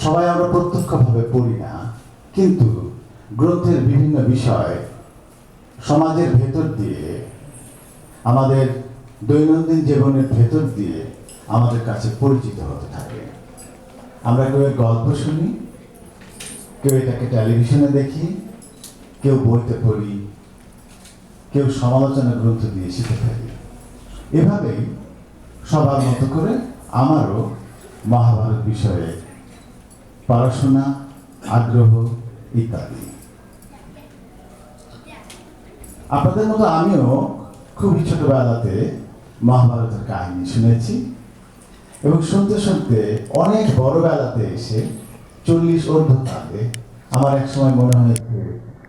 সবাই আমরা প্রত্যক্ষভাবে পড়ি না, কিন্তু গ্রন্থের বিভিন্ন বিষয় সমাজের ভেতর দিয়ে, আমাদের দৈনন্দিন জীবনের ভেতর দিয়ে আমাদের কাছে পরিচিত হতে থাকে। আমরা কেউ গল্প শুনি, কেউ এটাকে টেলিভিশনে দেখি, কেউ বইতে পড়ি, কেউ সমালোচনা গ্রন্থ দিয়ে শিখে থাকি। এভাবেই সবার মতো করে আমারও মহাভারত বিষয়ে পড়াশোনা, আগ্রহ ইত্যাদি। আপনাদের মতো আমিও খুবই ছোটবেলাতে মহাভারতের কাহিনী শুনেছি এবং শুনতে শুনতে অনেক বড়বেলাতে এসে 40 ঊর্ধ্বকালে আমার এক সময় মনে হয়েছে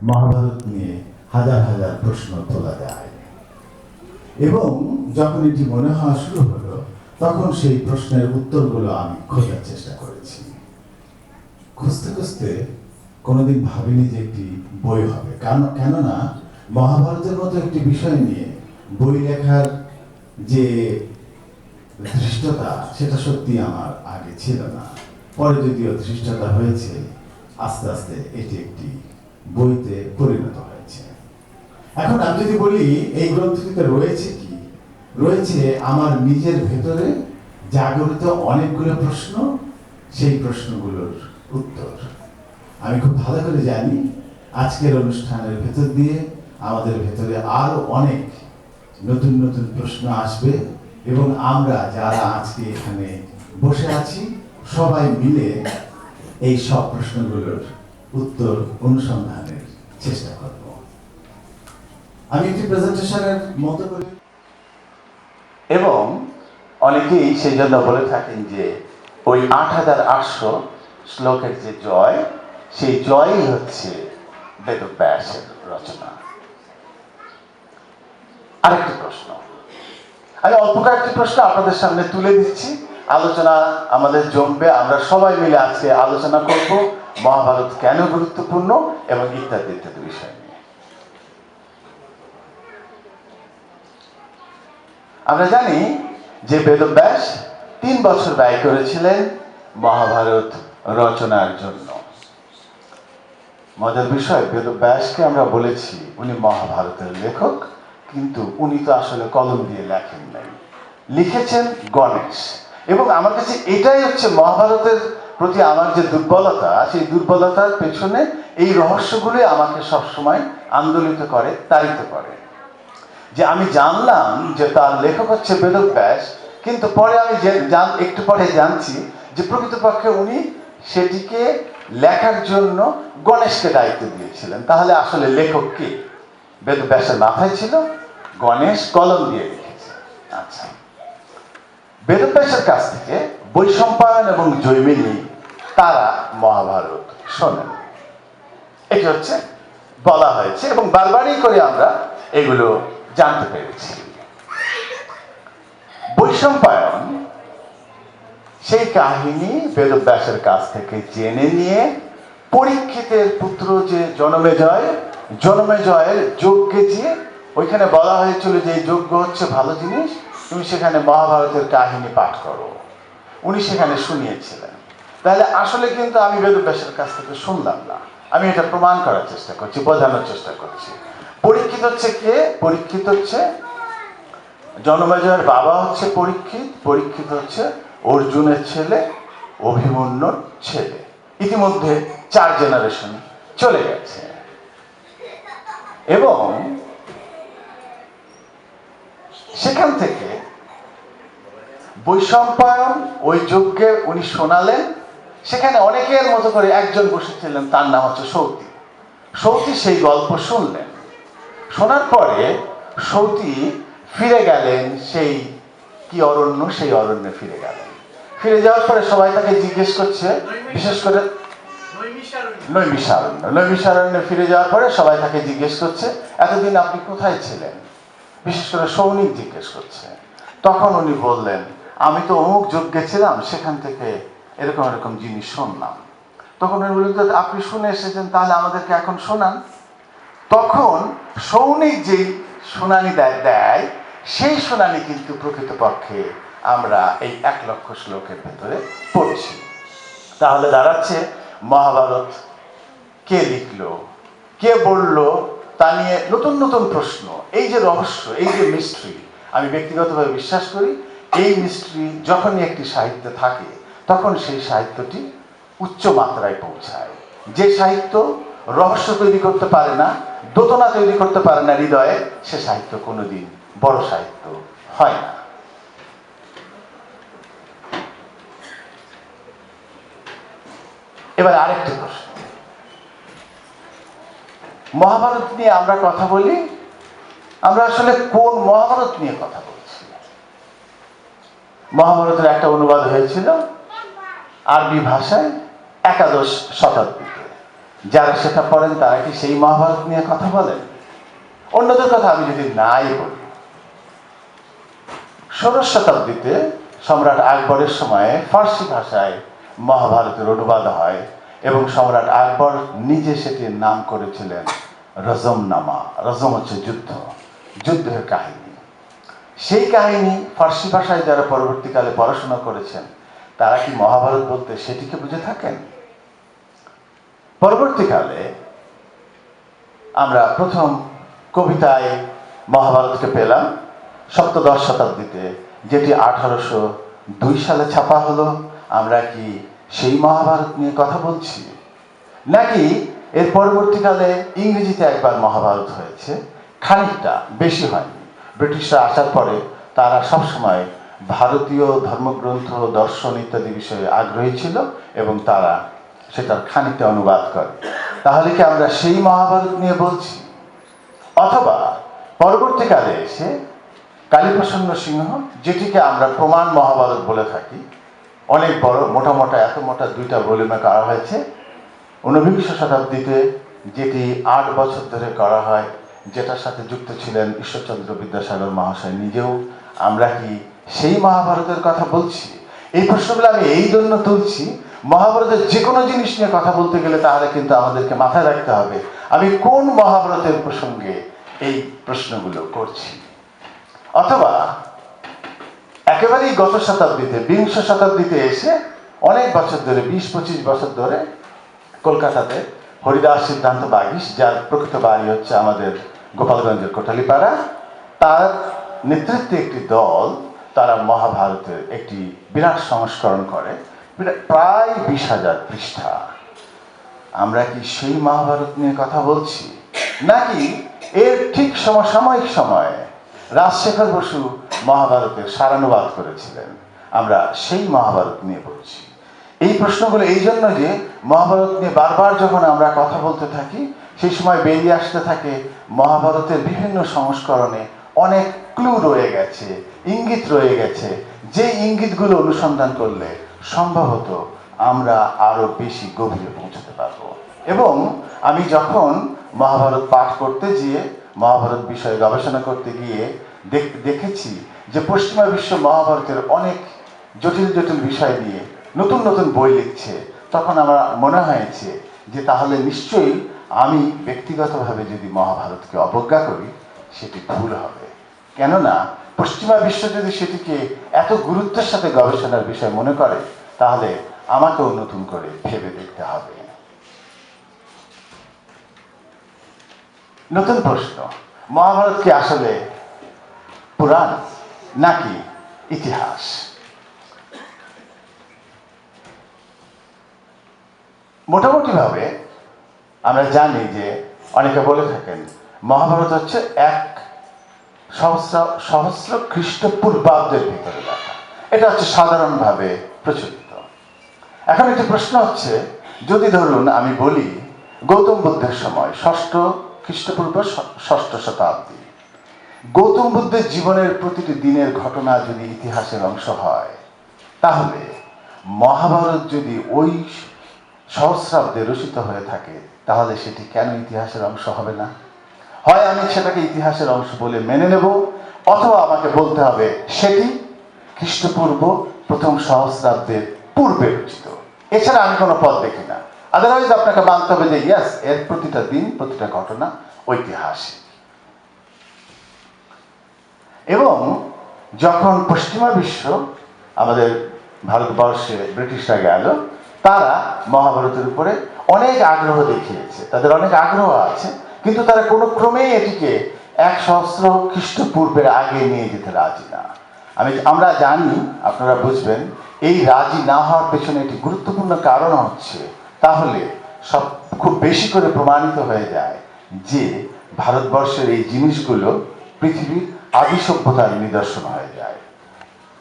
মহাভারত নিয়ে হাজার হাজার প্রশ্ন তোলা যায়, এবং যখন এটি মনে হওয়া শুরু হলো তখন সেই প্রশ্নের উত্তরগুলো আমি খোঁজার চেষ্টা করেছি। খুঁজতে খুঁজতে কোনোদিন ভাবিনি যে একটি বই হবে, কেননা মহাভারতের মতো একটি বিষয় নিয়ে বই লেখার যে ধৃষ্টতা সেটা সত্যি আমার আগে ছিল না। পরে যদিও ধৃষ্টতা হয়েছে, আস্তে আস্তে এটি একটি বইতে পরিণত হয়েছে। এখন আমি যদি বলি এই গ্রন্থটিতে রয়েছে কি, রয়েছে আমার নিজের ভেতরে জাগরিত অনেকগুলো প্রশ্ন, সেই প্রশ্নগুলোর উত্তর। আমি খুব ভালো করে জানি আজকের অনুষ্ঠানের ভেতর দিয়ে আমাদের ভেতরে আরো অনেক নতুন নতুন প্রশ্ন আসবে, এবং আমরা যারা আজকে এখানে বসে আছি সবাই মিলে এই সব প্রশ্নগুলোর উত্তর অনুসন্ধানের চেষ্টা করব। আমি একটি প্রেজেন্টেশনের মতো করে, এবং অনেকেই সেই জন্য বলে থাকেন যে ওই 8800 শ্লোকের যে জয়, সেই জয়ই হচ্ছে বেদব্যাসের রচনা। আরেকটি প্রশ্ন, আমি অল্প কয়েকটি প্রশ্ন আপনাদের সামনে তুলে দিচ্ছি, আলোচনা আমাদের জমবে, আমরা সবাই মিলে আজকে আলোচনা করব মহাভারত কেন গুরুত্বপূর্ণ এবং ইত্যাদি ইত্যাদি বিষয় নিয়ে। আমরা জানি যে বেদব্যাস 3 বছর ব্যয় করেছিলেন মহাভারত রচনার জন্য। মজার বিষয়, বেদব্যাসকে আমরা বলেছি উনি মহাভারতের লেখক, কিন্তু উনি তো আসলে কলম দিয়ে লেখেন নাই, লিখেছেন গণেশ। এবং আমার কাছে এটাই হচ্ছে মহাভারতের প্রতি আমার যে দুর্বলতা, সেই দুর্বলতার পেছনে এই রহস্যগুলি আমাকে সবসময় আন্দোলিত করে, তাড়িত করে। যে আমি জানলাম যে তার লেখক হচ্ছে বেদব্যাস, কিন্তু পরে আমি একটু পরে জানছি যে প্রকৃতপক্ষে উনি সেটিকে লেখার জন্য গণেশকে দায়িত্ব দিয়েছিলেন। তাহলে আসলে লেখক কে? বেদব্যাসের মাথায় ছিল, গণেশ কলম দিয়ে লিখেছে। আচ্ছা, বেদব্যাসের কাছ থেকে বৈশম্পায়ন এবং জৈমিনী তারা মহাভারত শোনেন, এটি হচ্ছে বলা হয়েছে, এবং বারবারই করে আমরা এগুলো জানতে পেরেছি। বৈশম্পায়ন সেই কাহিনী বেদব্যাসের কাছ থেকে জেনে নিয়ে পরীক্ষিতের পুত্র যে জনমেজয়ের যজ্ঞে যে ওইখানে বলা হয়েছিল যে এই যজ্ঞ হচ্ছে ভালো জিনিস, তুমি সেখানে মহাভারতের কাহিনী পাঠ করো, উনি সেখানে শুনিয়েছিলেন। তাহলে আসলে কিন্তু আমি বেদব্যাসের কাছ থেকে শুনলাম না, আমি এটা প্রমাণ করার চেষ্টা করছি, বোঝানোর চেষ্টা করছি। পরীক্ষিত হচ্ছে কে? পরীক্ষিত হচ্ছে জনমেজয়ের বাবা হচ্ছে পরীক্ষিত হচ্ছে অর্জুনের ছেলে, অভিমন্যুর ছেলে। ইতিমধ্যে 4 জেনারেশন চলে গেছে, এবং সেখান থেকে বৈশম্পায়ন ওই যজ্ঞে উনি শোনালেন। সেখানে অনেকের মতো করে একজন বসেছিলেন, তার নাম হচ্ছে সৌতি সেই গল্প শুনলেন। শোনার পরে সৌতি ফিরে গেলেন সেই কি অরণ্য, সেই অরণ্যে ফিরে গেলেন। ফিরে যাওয়ার পরে সবাই তাকে জিজ্ঞেস করছে, বিশেষ করে নৈমিষারণ্যে ফিরে যাওয়ার পরে সবাই তাকে জিজ্ঞেস করছে, এতদিন আপনি কোথায় ছিলেন? বিশেষ করে সৌনিক জিজ্ঞেস করছে। তখন উনি বললেন, আমি তো অমুক যজ্ঞে ছিলাম, সেখান থেকে এরকম এরকম জিনিস শুনলাম। তখন উনি বললেন, আপনি শুনে এসেছেন, তাহলে আমাদেরকে এখন শোনান। তখন সৌনিক যেই শুনানি দেয় সেই শুনানি কিন্তু প্রকৃতপক্ষে আমরা এই 1 লক্ষ শ্লোকের ভেতরে পড়ছি। তাহলে দাঁড়াচ্ছে মহাভারত কে লিখলো, কে বললো, তা নিয়ে নতুন নতুন প্রশ্ন। এই যে রহস্য, এই যে মিস্ট্রি, আমি ব্যক্তিগতভাবে বিশ্বাস করি এই মিস্ট্রি যখনই একটি সাহিত্যে থাকে তখন সেই সাহিত্যটি উচ্চ মাত্রায় পৌঁছায়। যে সাহিত্য রহস্য তৈরি করতে পারে না, দোতনা তৈরি করতে পারে না হৃদয়ে, সে সাহিত্য কোনোদিন বড় সাহিত্য হয় না। এবার আরেকটি প্রশ্ন, মহাভারত নিয়ে আমরা কথা বলি, আমরা আসলে কোন মহাভারত নিয়ে কথা বলছি? মহাভারতের একটা অনুবাদ হয়েছিল আরবি ভাষায় একাদশ শতাব্দীতে। যারা সেটা পড়েন তারা কি সেই মহাভারত নিয়ে কথা বলেন? অন্যদের কথা আমি যদি নাই বলি, ষোড়শ শতাব্দীতে সম্রাট আকবরের সময়ে ফার্সি ভাষায় মহাভারতের অনুবাদ হয় এবং সম্রাট আকবর নিজে সেটির নাম করেছিলেন রজমনামা। রজম হচ্ছে যুদ্ধ, যুদ্ধের কাহিনী। সেই কাহিনী ফার্সি ভাষায় যারা পরবর্তীকালে পড়াশোনা করেছেন তারা কি মহাভারত বলতে সেটিকে বুঝে থাকেন? পরবর্তীকালে আমরা প্রথম কবিতায় মহাভারতকে পেলাম সপ্তদশ শতাব্দীতে, যেটি 1802 সালে ছাপা হলো। আমরা কি সেই মহাভারত নিয়ে কথা বলছি, নাকি এর পরবর্তীকালে ইংরেজিতে একবার মহাভারত হয়েছে, খানিকটা, বেশি হয়নি। ব্রিটিশরা আসার পরে তারা সবসময় ভারতীয় ধর্মগ্রন্থ, দর্শন ইত্যাদি বিষয়ে আগ্রহী ছিল এবং তারা সেটার খানিকটা অনুবাদ করে। তাহলে কি আমরা সেই মহাভারত নিয়ে বলছি? অথবা পরবর্তীকালে এসে কালীপ্রসন্ন সিংহ, যেটিকে আমরা প্রমাণ মহাভারত বলে থাকি, অনেক বড়, মোটা মোটা, এত মোটা 2টা ভলিউমে করা হয়েছে 19বিংশ শতাব্দীতে, যেটি 8 বছর ধরে করা হয়, যেটার সাথে যুক্ত ছিলেন ঈশ্বরচন্দ্র বিদ্যাসাগর মহাশয় নিজেও। আমরা কি সেই মহাভারতের কথা বলছি? এই প্রশ্নগুলো আমি এই জন্য তুলছি, মহাভারতের যে কোনো জিনিস নিয়ে কথা বলতে গেলে তাহলে কিন্তু আমাদেরকে মাথায় রাখতে হবে আমি কোন মহাভারতের প্রসঙ্গে এই প্রশ্নগুলো করছি। অথবা একেবারেই গত শতাব্দীতে, বিংশ শতাব্দীতে এসে অনেক বছর ধরে, 20-25 বছর ধরে কলকাতাতে হরিদাস সিদ্ধান্ত বাগীশ, যার প্রকৃত বাড়ি হচ্ছে আমাদের গোপালগঞ্জের কোটালীপাড়া, তার নেতৃত্বে একটি দল, তারা মহাভারতের একটি বিরাট সংস্করণ করে, প্রায় 20,000 পৃষ্ঠা। আমরা কি সেই মহাভারত নিয়ে কথা বলছি, নাকি এর ঠিক সমসাময়িক সময়ে রাজশেখর বসু মহাভারতের সারানুবাদ করেছিলেন, আমরা সেই মহাভারত নিয়ে বলছি? এই প্রশ্নগুলো এই জন্য যে মহাভারত নিয়ে বারবার যখন আমরা কথা বলতে থাকি সেই সময় বেরিয়ে আসতে থাকে মহাভারতের বিভিন্ন সংস্করণে অনেক ক্লু রয়ে গেছে, ইঙ্গিত রয়ে গেছে, যে ইঙ্গিতগুলো অনুসন্ধান করলে সম্ভবত আমরা আরো বেশি গভীরে পৌঁছতে পারবো। এবং আমি যখন মহাভারত পাঠ করতে গিয়ে, মহাভারত বিষয়ে গবেষণা করতে গিয়ে দেখেছি যে পশ্চিমা বিশ্ব মহাভারতের অনেক জটিল জটিল বিষয় নিয়ে নতুন নতুন বই লিখছে, তখন আমার মনে হয়েছে যে তাহলে নিশ্চয়ই আমি ব্যক্তিগতভাবে যদি মহাভারতকে অবজ্ঞা করি সেটি ভুল হবে। কেননা পশ্চিমা বিশ্ব যদি সেটিকে এত গুরুত্বের সাথে গবেষণার বিষয় মনে করে তাহলে আমাকেও নতুন করে ভেবে দেখতে হবে। নতুন প্রশ্ন, মহাভারত কি আসলে পুরাণ নাকি ইতিহাস? মোটামুটি ভাবে আমরা জানি যে অনেকে বলে থাকেন মহাভারত হচ্ছে 1,000 খ্রিস্টপূর্বাব্দের ভিতরে লেখা। এটা হচ্ছে সাধারণভাবে প্রচলিত। এখন একটি প্রশ্ন হচ্ছে, যদি ধরুন আমি বলি গৌতম বুদ্ধের সময় 6ষ্ঠ খ্রিস্টপূর্ব 6ষ্ঠ শতাব্দী, গৌতম বুদ্ধের জীবনের প্রতিটি দিনের ঘটনা যদি ইতিহাসের অংশ হয়, তাহলে মহাভারত যদি ওই সহস্রাব্দে রচিত হয়ে থাকে তাহলে সেটি কেন ইতিহাসের অংশ হবে না? হয় আমি সেটাকে ইতিহাসের অংশ বলে মেনে নেব, অথবা আমাকে বলতে হবে সেটি খ্রিস্টপূর্ব প্রথম সহস্রাব্দের পূর্বে রচিত। এছাড়া আমি কোনো পথ দেখি না। আদারওয়াইজ আপনাকে মানতে হবে যে ইয়াস, এর প্রতিটা দিন, প্রতিটা ঘটনা ঐতিহাসিক। এবং যখন পশ্চিমা বিশ্ব, আমাদের ভারতবর্ষে ব্রিটিশরা গেল, তারা মহাভারতের উপরে অনেক আগ্রহ দেখিয়েছে, তাদের অনেক আগ্রহ আছে, কিন্তু তারা কোনো ক্রমেই এটিকে 1000 খ্রিস্টপূর্বের আগে নিয়ে যেতে রাজি না। আমরা জানি, আপনারা বুঝবেন, এই রাজি না হওয়ার পেছনে একটি গুরুত্বপূর্ণ কারণ হচ্ছে, তাহলে সব খুব বেশি করে প্রমাণিত হয়ে যায় যে ভারতবর্ষের এই জিনিসগুলো পৃথিবীর আদি সভ্যতার নিদর্শন হয়ে যায়।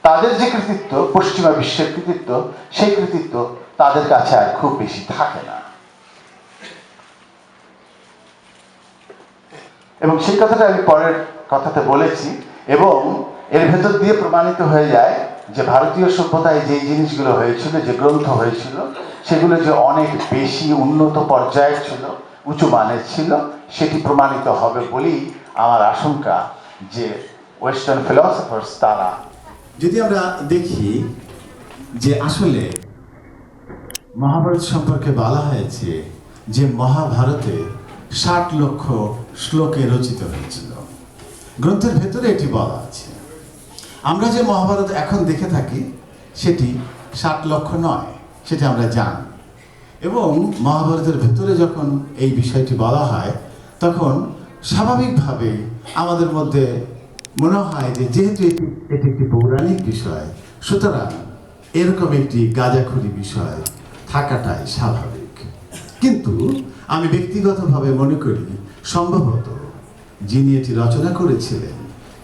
তাদের যে কৃতিত্ব, পশ্চিমা বিশ্বের কৃতিত্ব, সেই কৃতিত্ব তাদের কাছে আর খুব বেশি থাকে না। এবং সেই কথাটা আমি পরের কথাতে বলেছি, এবং এর ভেতর দিয়ে প্রমাণিত হয়ে যায় যে ভারতীয় সভ্যতায় যে জিনিসগুলো হয়েছিল, যে গ্রন্থ হয়েছিল, সেগুলো যে অনেক বেশি উন্নত পর্যায়ের ছিল, উঁচু মানের ছিল, সেটি প্রমাণিত হবে বলেই আমার আশঙ্কা যে ওয়েস্টার্ন ফিলসফার্স তারা, যদি আমরা দেখি যে আসলে মহাভারত সম্পর্কে বলা হয়েছে যে মহাভারতে 60 লক্ষ শ্লোকে রচিত হয়েছিল, গ্রন্থের ভেতরে এটি বলা আছে। আমরা যে মহাভারত এখন দেখে থাকি সেটি 60 লক্ষ নয়, সেটা আমরা জানি। এবং মহাভারতের ভেতরে যখন এই বিষয়টি বলা হয়, তখন স্বাভাবিকভাবে আমাদের মধ্যে মনে হয় যে যেহেতু এটি একটি পৌরাণিক বিষয়, সুতরাং এরকম একটি গাঁজাখুরি বিষয় থাকাটাই স্বাভাবিক। কিন্তু আমি ব্যক্তিগতভাবে মনে করি সম্ভবত যিনি এটি রচনা করেছিলেন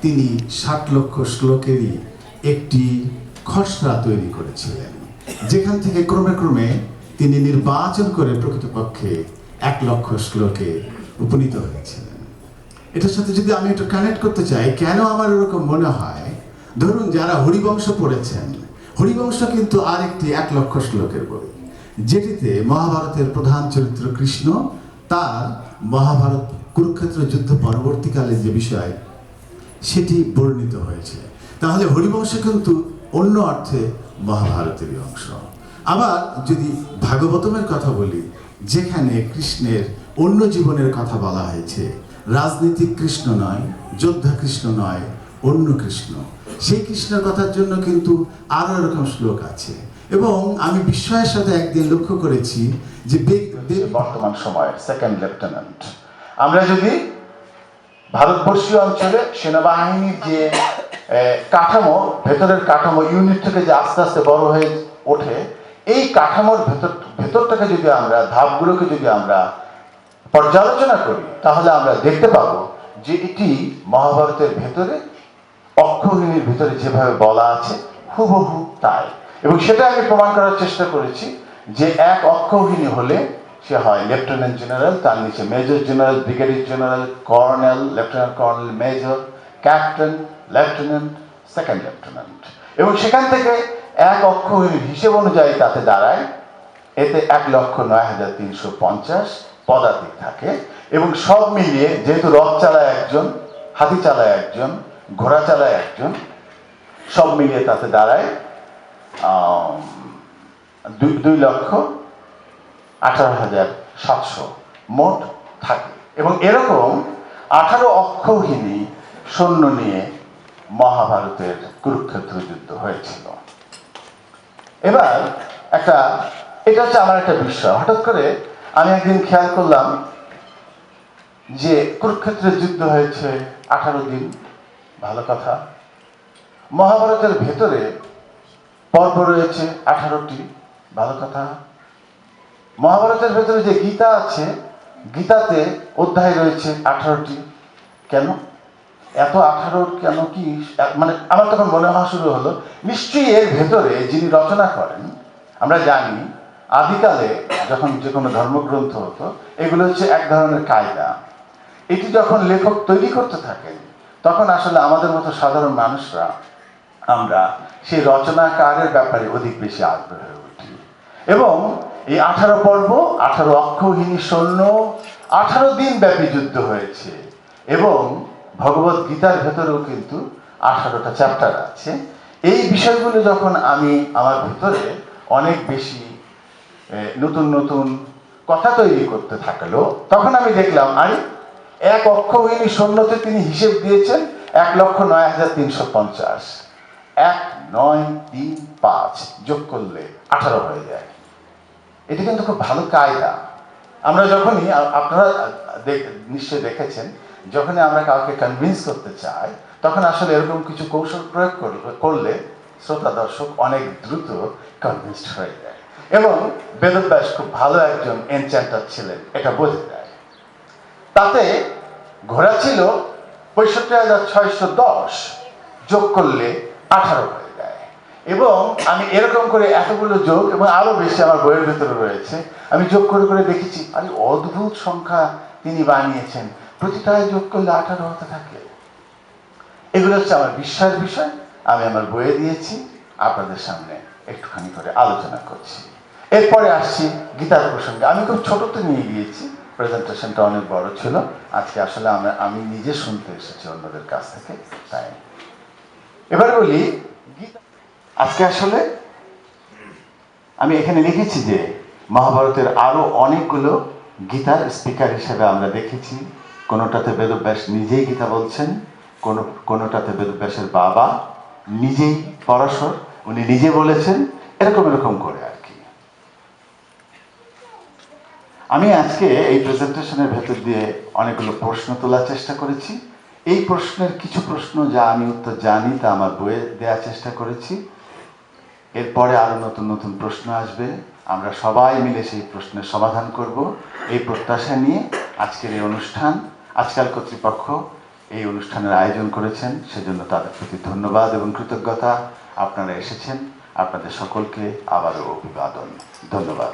তিনি 60 লক্ষ শ্লোকেরই একটি খসড়া তৈরি করেছিলেন, যেখান থেকে ক্রমে ক্রমে তিনি নির্বাচন করে প্রকৃতপক্ষে 1 লক্ষ শ্লোকে উপনীত হয়েছিলেন। এটার সাথে যদি আমি একটু কানেক্ট করতে চাই, কেন আমার এরকম মনে হয়, ধরুন যারা হরিবংশ পড়েছেন, হরিবংশ কিন্তু আরেকটি 1 লক্ষ শ্লোকের বই, যেটিতে মহাভারতের প্রধান চরিত্র কৃষ্ণ, তার মহাভারত কুরুক্ষেত্র যুদ্ধ পরবর্তীকালে যে বিষয় সেটি বর্ণিত হয়েছে। তাহলে হরিবংশ কিন্তু অন্য অর্থে মহাভারতেরই অংশ। আবার যদি ভাগবতমের কথা বলি, যেখানে কৃষ্ণের অন্য জীবনের কথা বলা হয়েছে, রাজনীতিক কৃষ্ণ নয়, যোদ্ধা কৃষ্ণ নয়, অন্য কৃষ্ণ, সেই কৃষ্ণের কথার জন্য কিন্তু আরো এরকম শ্লোক আছে। এবং আমি বিস্ময়ের সাথে একদিন লক্ষ্য করেছি যে বর্তমান সময়ের সেকেন্ড লেফটেন্যান্ট, আমরা যদি ভারতবর্ষীয় অঞ্চলে সেনাবাহিনীর যে কাঠামো, ভেতরের কাঠামো, ইউনিট থেকে যে আস্তে আস্তে বড় হয়ে ওঠে, এই কাঠামোর ভেতরটাকে যদি আমরা, ধাপগুলোকে যদি আমরা পর্যালোচনা করি, তাহলে আমরা দেখতে পাবো যে এটি মহাভারতের ভেতরে অক্ষৌহিনীর ভিতরে যেভাবে বলা আছে হুবহু তাই। এবং সেটা আমি প্রমাণ করার চেষ্টা করেছি যে এক অক্ষৌহিনী হলে সে হয় লেফটেন্যান্ট জেনারেল, তার নিচে major general, brigadier general, colonel, lieutenant colonel, major, captain, lieutenant, second lieutenant. এবং সেখান থেকে এক অক্ষৌহিনীর হিসেব অনুযায়ী তাতে দাঁড়ায়, এতে 1,09,350 পদাতিক থাকে। এবং সব মিলিয়ে, যেহেতু রথ চালায় একজন, হাতি চালায় একজন, ঘোড়া চালায় একজন, সব মিলিয়ে তাতে দাঁড়ায় 2,18,700 মোট থাকে। এবং এরকম 18 অক্ষৌহিনী সৈন্য নিয়ে মহাভারতের কুরুক্ষেত্র যুদ্ধ হয়েছিল। এবার এটা হচ্ছে আমার একটা বিষয়। হঠাৎ করে আমি একদিন খেয়াল করলাম যে কুরুক্ষেত্রের যুদ্ধ হয়েছে 18 দিন, ভালো কথা। মহাভারতের ভেতরে পর্ব রয়েছে 18টি, ভালো কথা। মহাভারতের ভেতরে যে গীতা আছে, গীতাতে অধ্যায় রয়েছে 18টি। কেন এত 18 কেন, কি মানে আমার তখন মনে হওয়া শুরু হলো, নিশ্চয়ই এর ভেতরে যিনি রচনা করেন, আমরা জানি আদিকালে যখন যে কোনো ধর্মগ্রন্থ হতো, এগুলো হচ্ছে এক ধরনের কায়দা। এটি যখন লেখক তৈরি করতে থাকেন, তখন আসলে আমাদের মতো সাধারণ মানুষরা আমরা সেই রচনাকারের ব্যাপারে অধিক বেশি আগ্রহ হয়ে উঠি। এবং এই 18 পর্ব, 18 অক্ষৌহিনী সৈন্য, 18 দিন ব্যাপী যুদ্ধ হয়েছে। এবং ভগবত গীতার ভেতরেও কিন্তু 18টা চ্যাপ্টার আছে। এই বিষয়গুলো যখন আমি আমার ভিতরে অনেক বেশি নতুন নতুন কথা তৈরি করতে থাকলো, তখন আমি দেখলাম আরে এক অক্ষৌহিনী সৈন্যতে তিনি হিসেব দিয়েছেন 1,09,350, 1935 যোগ করলে 18 হয়ে যায়। এটি কিন্তু খুব ভালো কায়দা। আমরা যখনই, আপনারা নিশ্চয়ই দেখেছেন, যখনই আমরা কাউকে কনভিন্স করতে চাই তখন আসলে এরকম কিছু কৌশল প্রয়োগ করলে শ্রোতা দর্শক অনেক দ্রুত কনভিন্সড হয়ে যায়। এবং বেদব্যাস খুব ভালো একজন এনচ্যান্টার ছিলেন, এটা বোঝা যায়। তাতে ঘোড়া ছিল 65,610, যোগ করলে 18 হয়ে যায়। এবং আমি এরকম করে এতগুলো যোগ এবং আরো বেশি আমার বইয়ের ভেতরে রয়েছে, আমি যোগ করে করে দেখেছি, আরে অদ্ভুত সংখ্যা তিনি বানিয়েছেন, প্রতিটায় যোগ করলে 18 হতে থাকে। এগুলো হচ্ছে আমার বিশ্বাস বিষয়, আমি আমার বইয়ে দিয়েছি, আপনাদের সামনে একটুখানি করে আলোচনা করছি। এরপরে আসছি গীতার প্রসঙ্গে। আমি খুব ছোটতে নিয়ে গিয়েছি, প্রেজেন্টেশনটা অনেক বড় ছিল, আজকে আসলে আমি নিজে শুনতে এসেছি অন্যদের কাছ থেকে, তাই এবার বলি গীতা। আজকে আসলে আমি এখানে লিখেছি যে মহাভারতের আরো অনেকগুলো গীতার স্পিকার হিসেবে আমরা দেখেছি। কোনোটাতে বেদব্যাস নিজেই গীতা বলছেন, কোনোটাতে বেদব্যাসের বাবা নিজেই পরাশর, উনি নিজে বলেছেন, এরকম করে আর কি। আমি আজকে এই প্রেজেন্টেশনের ভেতর দিয়ে অনেকগুলো প্রশ্ন তোলার চেষ্টা করেছি। এই প্রশ্নের কিছু প্রশ্ন যা আমি উত্তর জানি তা আমার বইয়ে দেওয়ার চেষ্টা করেছি। এরপরে আরো নতুন নতুন প্রশ্ন আসবে, আমরা সবাই মিলে সেই প্রশ্নের সমাধান করব, এই প্রত্যাশা নিয়ে আজকের এই অনুষ্ঠান। আজকাল কর্তৃপক্ষ এই অনুষ্ঠানের আয়োজন করেছেন, সেজন্য তাদের প্রতি ধন্যবাদ এবং কৃতজ্ঞতা। আপনারা এসেছেন, আপনাদের সকলকে আবারও অভিবাদন, ধন্যবাদ।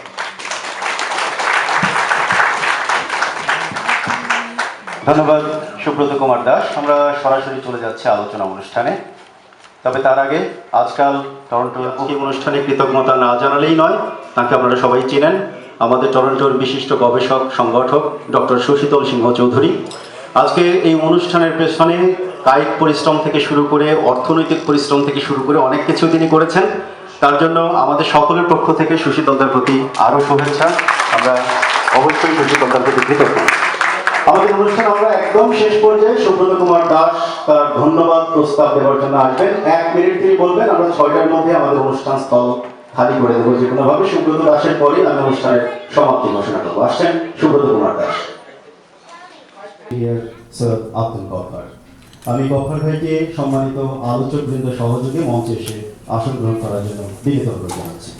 ধন্যবাদ সুব্রত কুমার দাস। আমরা সরাসরি চলে যাচ্ছি আলোচনা অনুষ্ঠানে। তবে তার আগে আজকাল টরন্টোর এই অনুষ্ঠানে কৃতজ্ঞতা না জানালেই নয়, তাকে আপনারা সবাই চেনেন, আমাদের টরন্টোর বিশিষ্ট গবেষক সংগঠক ডক্টর সুশীতল সিংহ চৌধুরী। আজকে এই অনুষ্ঠানের পেছনে কায়িক পরিশ্রম থেকে শুরু করে অর্থনৈতিক পরিশ্রম থেকে শুরু করে অনেক কিছু তিনি করেছেন। তার জন্য আমাদের সকলের পক্ষ থেকে সুশীতলদার প্রতি আরও শুভেচ্ছা। আমরা অবশ্যই সুশীতলদার প্রতি কৃতজ্ঞ। আমাদের অনুষ্ঠান আমরা একদম শেষ পর্যায়ে সুব্রত কুমার দাস তার ধন্যবাদ প্রস্তাব দেওয়ার জন্য আসবেন। 1 মিনিট তিনি বলবেন, আমরা 6টার মধ্যে আমাদের অনুষ্ঠান স্থল খালি করে দেবো যে কোনো ভাবে। সুব্রত দাসের পরে আমি অনুষ্ঠানের সমাপ্তি ঘোষণা করবো। আসছেন সুব্রত কুমার দাস। আব্দুল গফফার। আমি গফফার ভাইকে সম্মানিত আলোচক বৃন্দ সহযোগে মঞ্চে এসে আসন গ্রহণ করার জন্য বিনীত অনুরোধ জানাচ্ছি।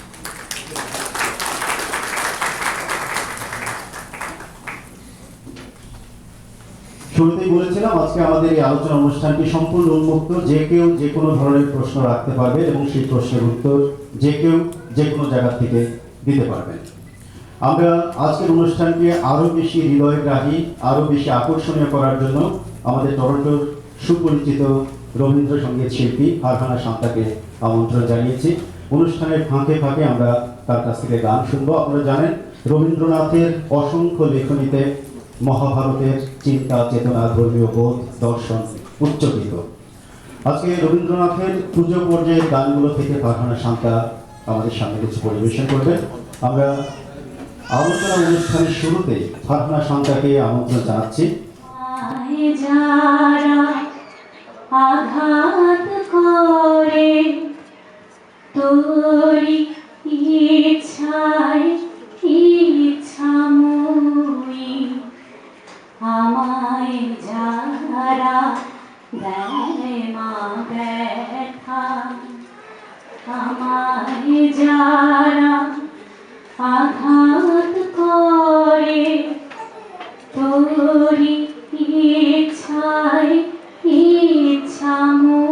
শুরুতেই বলেছিলাম আজকে আমাদের এই আলোচনা অনুষ্ঠানটি সম্পূর্ণ উন্মুক্ত, যে কেউ যে কোনো ধরনের প্রশ্ন রাখতে পারবে এবং সেই প্রশ্নের উত্তর যে কেউ যে কোনো জায়গা থেকে দিতে পারবেন। আমরা আজকের অনুষ্ঠানকে আরও বেশি হৃদয়গ্রাহী, আরও বেশি আকর্ষণীয় করার জন্য আমাদের টরন্টোর সুপরিচিত রবীন্দ্রসঙ্গীত শিল্পী ফারহানা শান্তাকে আমন্ত্রণ জানিয়েছি। অনুষ্ঠানের ফাঁকে ফাঁকে আমরা তার কাছ থেকে গান শুনবো। আপনারা জানেন রবীন্দ্রনাথের অসংখ্য লেখনীতে মহাভারতের চিন্তা, চেতনা, ধর্মীয় বোধ, দর্শন উচ্চকিত। আজকে রবীন্দ্রনাথের পুজো পর্যায়ের গানগুলো থেকে ফারহানা শান্তা আমাদের সামনে কিছু পরিবেশন করবেন। আমরা আলোচনা অনুষ্ঠানের শুরুতে ফারহানা শান্তাকে আমন্ত্রণ জানাচ্ছি। আঘাত করে তোরি ইচ্ছায় ইচ্ছাময়ী, আমায় যারা দেয় মা ব্যথা, আমায় যারা আঘাত করে তোরি ইচ্ছায় ইচ্ছাময়ী,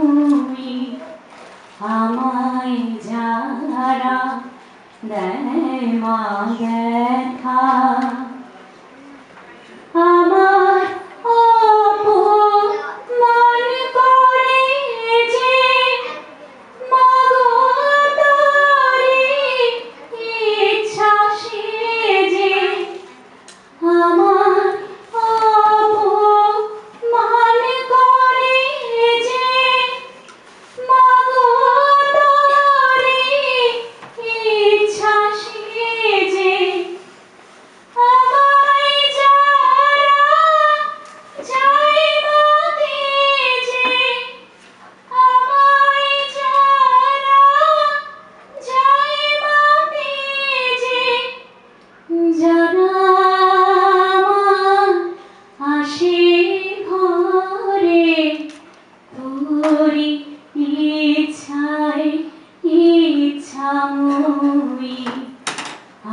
আমায় যারা দেয় মা ব্যথা, আমার অপমান করে যে মাগো তোরি ইচ্ছা সেজে, আমার অপমান করে যে মাগো তোরি ইচ্ছা সেজে,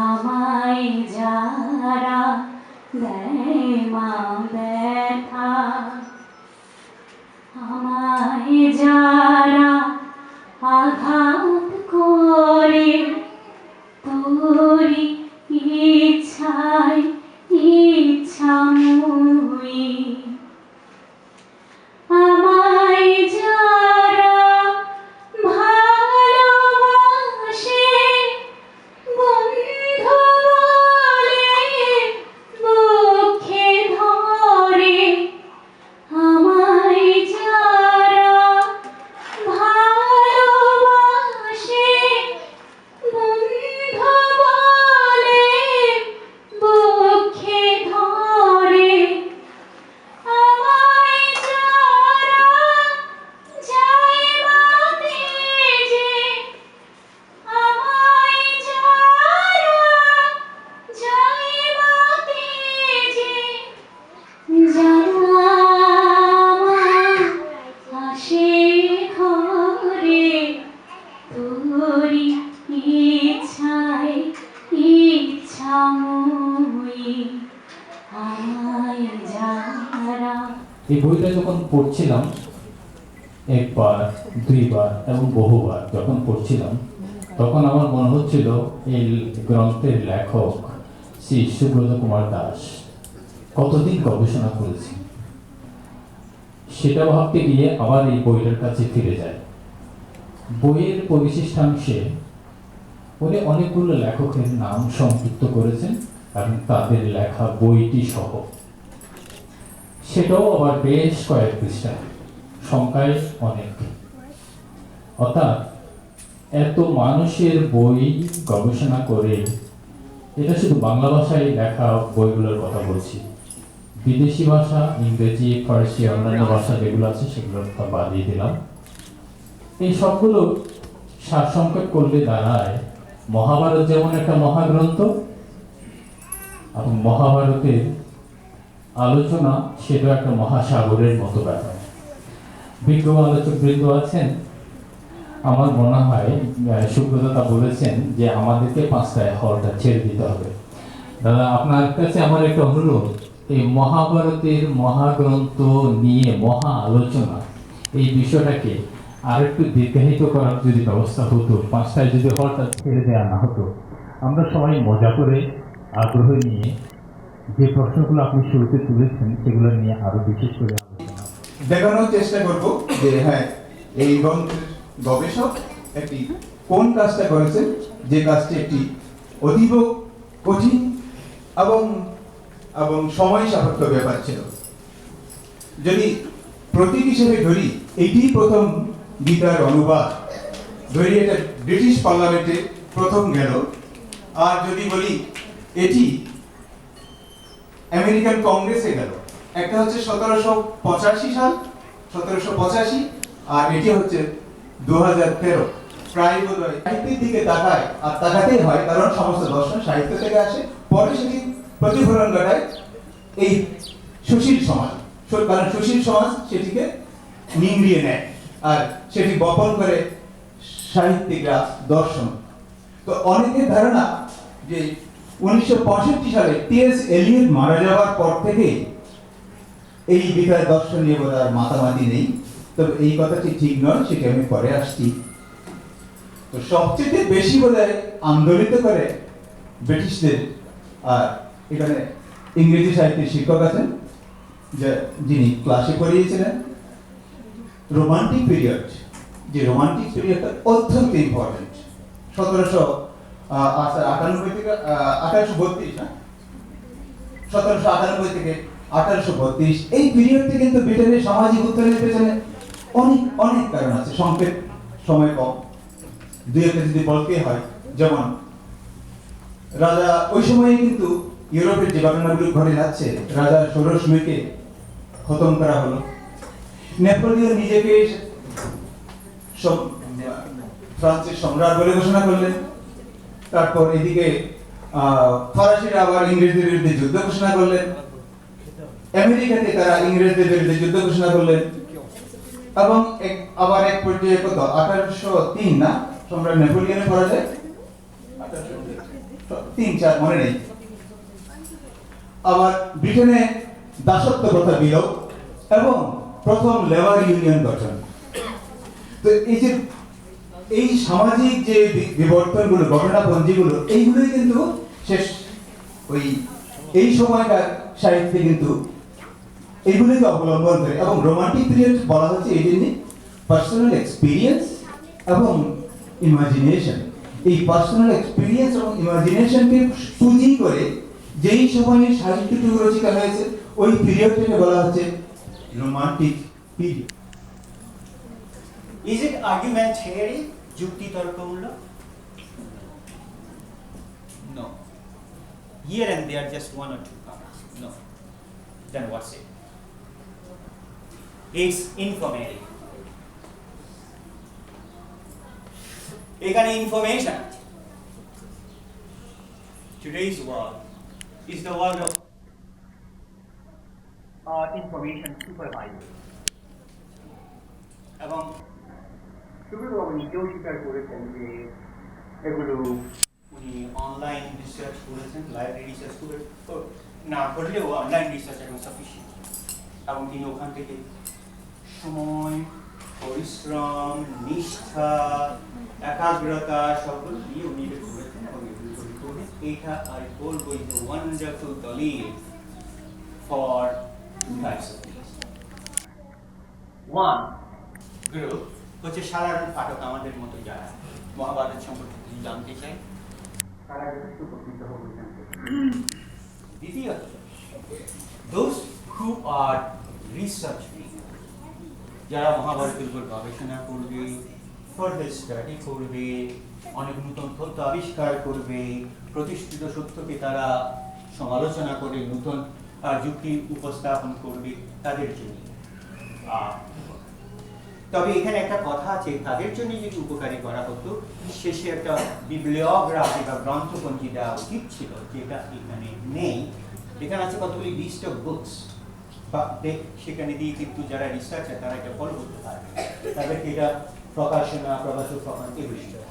আমায় যারা দেয় মা ব্যথা, আমায় যারা আঘাত করে তোরি ইচ্ছায় ইচ্ছাময়ী, আমায় যারা ভালোবাসে বন্ধু বলে বুকে ধরে, আমায় যারা ভালোবাসে বন্ধু বলে বুকে ধরে, আমায় যারা যায় বাতে যে, আমায় যারা যায় বাতে যে, যারা আসে ঘরে তোরি ইচ্ছায় ইচ্ছাময়ী, আমায় যারা। এই বইটা যখন পড়ছিলাম, একবার, দুইবার এবং বহুবার যখন পড়ছিলাম, তখন আমার মনে হচ্ছিল এই গ্রন্থের লেখক শ্রী সুব্রত কুমার দাস কতদিন গবেষণা করেছে। সেটা ভাবতে গিয়ে আবার এই বইটার কাছে ফিরে যায়। বইয়ের পরিশিষ্টাংশে উনি অনেকগুলো লেখকের নাম সংযুক্ত করেছেন এবং তাদের লেখা বইটি সহ। সেটাও আবার বেশ কয়েক পৃষ্ঠা, সংখ্যায় অনেক। অর্থাৎ এত মানুষের বই গবেষণা করে, এটা শুধু বাংলা ভাষায় লেখা বইগুলোর কথা বলছি, বিদেশি ভাষা ইংরেজি, ফার্সি, অন্যান্য ভাষা যেগুলো আছে সেগুলো বাদ দিয়ে দিলাম। এই সবগুলো সারসংক্ষেপ করলে দাঁড়ায় মহাভারত যেমন একটা মহাগ্রন্থ, এবং মহাভারতের আলোচনা সেটা একটা মহাসাগরের মতো ব্যাপার। বিজ্ঞ আলোচক বৃন্দ আছেন, আমার মনে হয় সুব্রততা বলেছেন যে আমাদেরকে 5টায় হলটা ছেড়ে দিতে হবে। দাদা, আপনার কাছে আমার একটা অনুরোধ, এই মহাভারতের মহাগ্রন্থ নিয়ে মহা আলোচনা, এই বিষয়টাকে আরেকটু দীর্ঘায়িত করার যদি ব্যবস্থা হতো, 5টায় যদি হলটা ছেড়ে দেওয়া না হতো, আমরা সবাই মজা করে আগ্রহ নিয়ে যে প্রশ্নগুলো আপনি শুরুতে তুলেছেন সেগুলো নিয়ে আরো বিশেষ করে আলোচনা দেখানোর চেষ্টা করব যে হ্যাঁ, এই গ্রন্থের গবেষক একটি কোন কাজটা করেছেন, যে কাজটি একটি অতীব কঠিন এবং এবং সময় সাপেক্ষ ব্যাপার ছিল। যদি প্রতীক হিসেবে ধরি, এটি প্রথম গীতার অনুবাদ, ধরি এটা ব্রিটিশ পার্লামেন্টে প্রথম গেল। আর যদি বলি এটি আমেরিকান কংগ্রেসে গেল, একটা হচ্ছে 1785 সাল, 1785, আর এটি হচ্ছে 2013। প্রায় বোধহয় সাহিত্যের দিকে তাকায়, আর তাকাতেই হয়, কারণ সমস্ত দর্শন সাহিত্য থেকে আসে। পরে সেটি প্রতিফলন ঘটায় এই সুশীল সমাজ, কারণ সুশীল সমাজ সেটিকে নিংড়িয়ে নেয় আর সেটি বপন করে সাহিত্যিকরা, দর্শন। তো অনেকের ধারণা যে 1965 সালে টি.এস. এলিয়ট মারা যাওয়ার পর থেকে এই বিষয়ে দর্শন নিয়ে বোধ আর মাতামাতি নেই। তবে এই কথাটি ঠিক নয়, সেটি আমি পরে আসছি। তো সবচেয়ে বেশি বোধহয় আন্দোলিত করে ব্রিটিশদের, আর এখানে ইংরেজি সাহিত্যের শিক্ষক আছেন যিনি ক্লাসে পড়িয়েছিলেন, রোমান্টিক পিরিয়ড। যে রোমান্টিক পিরিয়ডটা অত্যন্ত ইম্পর্টেন্ট। 1798 থেকে 1832 না, 1798 থেকে 1832 এই পিরিয়ডটি কিন্তু ব্রিটেনের সামাজিক উত্থানের পেছনে অনেক অনেক কারণ আছে। সংক্ষেপ সময় কম, দুই একটা যদি বলতে হয়, যেমন রাজা ওই সময়ে কিন্তু ইউরোপের যে ঘটনাগুলো ঘটে যাচ্ছে, রাজা ষোড়শ লুইকে খতম করা হলো, নেপোলিয়ন নিজেকে ফ্রান্সের সম্রাট বলে ঘোষণা করলেন। তারপর এদিকে ফরাসিরা আবার ইংরেজদের বিরুদ্ধে যুদ্ধ ঘোষণা করলেন, আমেরিকাতে তারা ইংরেজদের বিরুদ্ধে যুদ্ধ ঘোষণা করলেন, এবং আবার এক পর্যায়ে কত 1803 না, সম্রাট নেপোলিয়নের পরাজয়, 3-4 মনে নেই। আবার ব্রিটেনে দাসত্ব প্রথা বিলোপ এবং প্রথম লেবার ইউনিয়ন গঠন। তো এই সামাজিক যে বিবর্তনগুলো, ঘটনাপঞ্জিগুলো, এইগুলোই কিন্তু শেষ এই সময়কার সাহিত্যে কিন্তু এইগুলিকে অবলম্বন করে। এবং রোমান্টিক পিরিয়ড বলা হচ্ছে এই জন্য পার্সোনাল এক্সপিরিয়েন্স এবং ইমাজিনেশন। এই পার্সোনাল এক্সপিরিয়েন্স এবং ইমাজিনেশনকে পুঁজি করে যেই সময়ে সাহিত্যটুকু রচিত হয়েছে ওই পিরিয়ডটাকে বলা হচ্ছে romantic period. Is it argumentary, যুক্তি তর্কমূলক? No. Here and there, just one or two comments. No. Then what's it? It's informative. এখানে information আছে। Today's world is the world of information superhighway. এবং সুব্রতবাবু নিজেও স্বীকার করেছেন যে এগুলো উনি অনলাইন রিসার্চ করেছেন, লাইব্রেরি রিসার্চ করে না করলেও অনলাইন রিসার্চ এখন সাফিসিয়েন্ট, এবং তিনি ওখান থেকে সময়, পরিশ্রম, নিষ্ঠা, একাগ্রতা সবগুলো দিয়ে উনি এটা করেছেন এবং এগুলো তৈরি করবেন। এইটা আমি বলবো ইজ এ ওয়ান্ডারফুল দলিল for types of things. One group হচ্ছে সাধারণ পাঠক, আমাদের মতো যারা মহাভারত সম্পর্কে জানতে চায় তারা যথেষ্ট উপকৃত হবে জানতে। দ্বিতীয়ত, those who are researching, যারা মহাভারতের উপর গবেষণা করবে, ফার্দার স্টাডি করবে, অনেক নতুন তথ্য আবিষ্কার করবে, প্রতিষ্ঠিত সত্যকে তারা সমালোচনা করে নতুন যুক্তি উপস্থাপন করবে, তাদের জন্য। তবে এখানে একটা কথা আছে, তাদের জন্য যদি উপকারী করা হতো শেষে একটা বিবলিওগ্রাফি বা গ্রন্থপঞ্জি দেওয়া উচিত ছিল, যেটা এখানে নেই। এখানে আছে কতগুলি লিস্ট অফ বুকস, বা সেখানে দিয়ে কিন্তু যারা রিসার্চার তারা এটা ফলো করতে পারবে, তাদেরকে এটা প্রকাশনা, প্রকাশক এই বিষয়টা